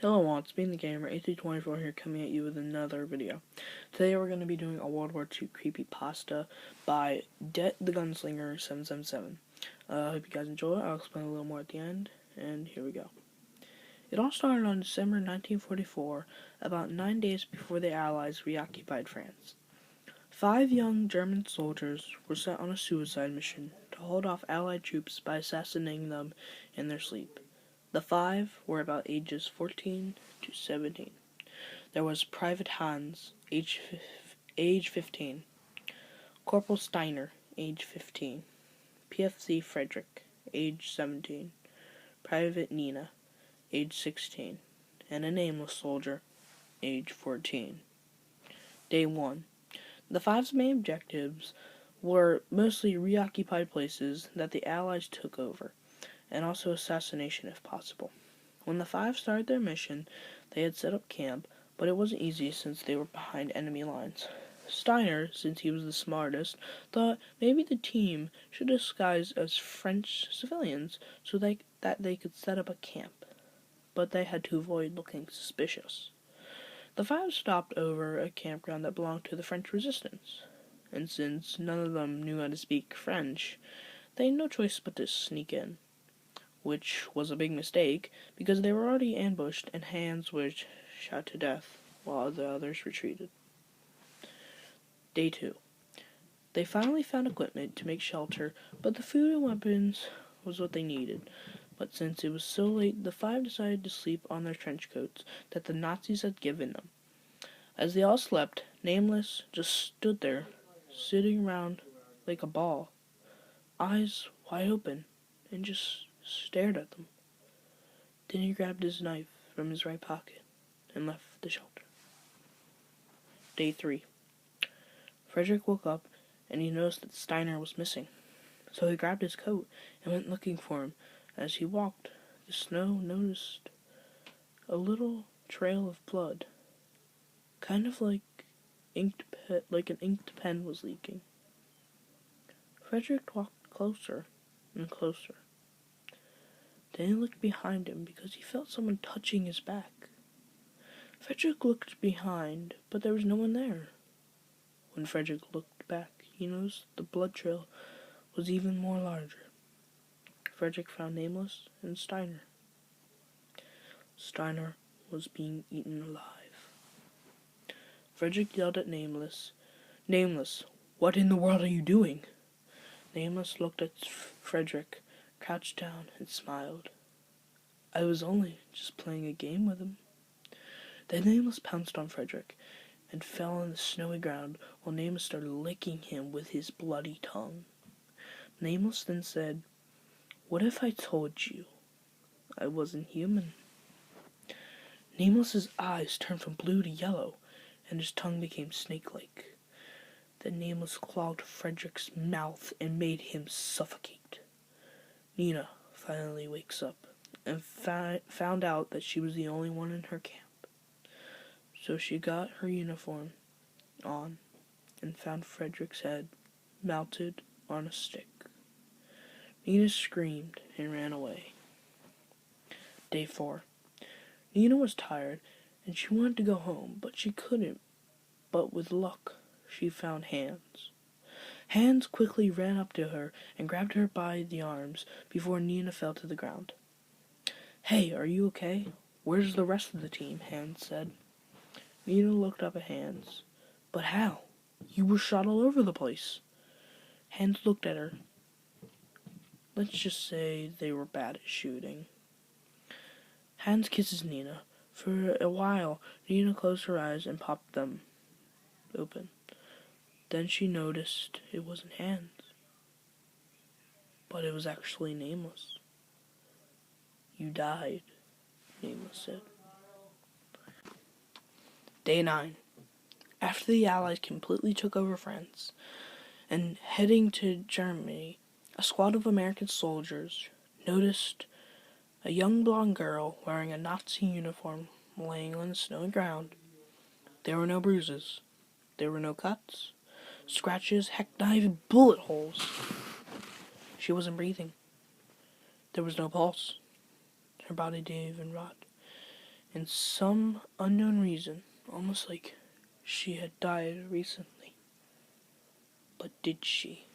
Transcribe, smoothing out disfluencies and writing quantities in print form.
Hello, it's me, the gamer, 8324 here, coming at you with another video. Today we're going to be doing a World War II creepypasta by detthegunslinger777. I hope you guys enjoy it. I'll explain a little more at the end, and here we go. It all started on December 1944, about 9 days before the Allies reoccupied France. 5 young German soldiers were sent on a suicide mission to hold off Allied troops by assassinating them in their sleep. The 5 were about ages 14 to 17. There was Private Hans, age 15, Corporal Steiner, age 15, PFC Frederick, age 17, Private Nina, age 16, and a nameless soldier, age 14. Day 1. The 5's main objectives were mostly reoccupied places that the Allies took over, and also assassination if possible. When the 5 started their mission, they had set up camp, but it wasn't easy since they were behind enemy lines. Steiner, since he was the smartest, thought maybe the team should disguise as French civilians so that they could set up a camp, but they had to avoid looking suspicious. The 5 stopped over a campground that belonged to the French resistance, and since none of them knew how to speak French, they had no choice but to sneak in, which was a big mistake because they were already ambushed and Hans was shot to death while the others retreated. Day 2. They finally found equipment to make shelter, but the food and weapons was what they needed. But since it was so late, the 5 decided to sleep on their trench coats that the Nazis had given them. As they all slept, Nameless just stood there, sitting around like a ball, eyes wide open, and just stared at them. Then he grabbed his knife from his right pocket and left the shelter. Day 3. Frederick woke up and he noticed that Steiner was missing. So he grabbed his coat and went looking for him. As he walked, the snow noticed a little trail of blood, kind of like an inked pen was leaking. Frederick walked closer and closer. Then he looked behind him because he felt someone touching his back. Frederick looked behind, but there was no one there. When Frederick looked back, he noticed the blood trail was even more larger. Frederick found Nameless and Steiner. Steiner was being eaten alive. Frederick yelled at Nameless, "Nameless, what in the world are you doing?" Nameless looked at Frederick, crouched down, and smiled. "I was only just playing a game with him." Then Nameless pounced on Frederick and fell on the snowy ground while Nameless started licking him with his bloody tongue. Nameless then said, "What if I told you I wasn't human?" Nameless's eyes turned from blue to yellow, and his tongue became snake-like. Then Nameless clogged Frederick's mouth and made him suffocate. Nina finally wakes up and found out that she was the only one in her camp. So she got her uniform on and found Frederick's head mounted on a stick. Nina screamed and ran away. Day 4. Nina was tired and she wanted to go home, but she couldn't. But with luck, she found Hans. Hans quickly ran up to her and grabbed her by the arms before Nina fell to the ground. "Hey, are you okay? Where's the rest of the team?" Hans said. Nina looked up at Hans. "But how? You were shot all over the place." Hans looked at her. Let's just say they were bad at shooting. Hans kisses Nina. For a while, Nina closed her eyes and popped them open. Then she noticed it wasn't Hans, but it was actually Nameless. "You died," Nameless said. Day 9. After the Allies completely took over France and heading to Germany, a squad of American soldiers noticed a young blonde girl wearing a Nazi uniform laying on the snowy ground. There were no bruises. There were no cuts, scratches, heck, not even bullet holes. She wasn't breathing. There was no pulse. Her body didn't even rot. and some unknown reason, almost like she had died recently. But did she?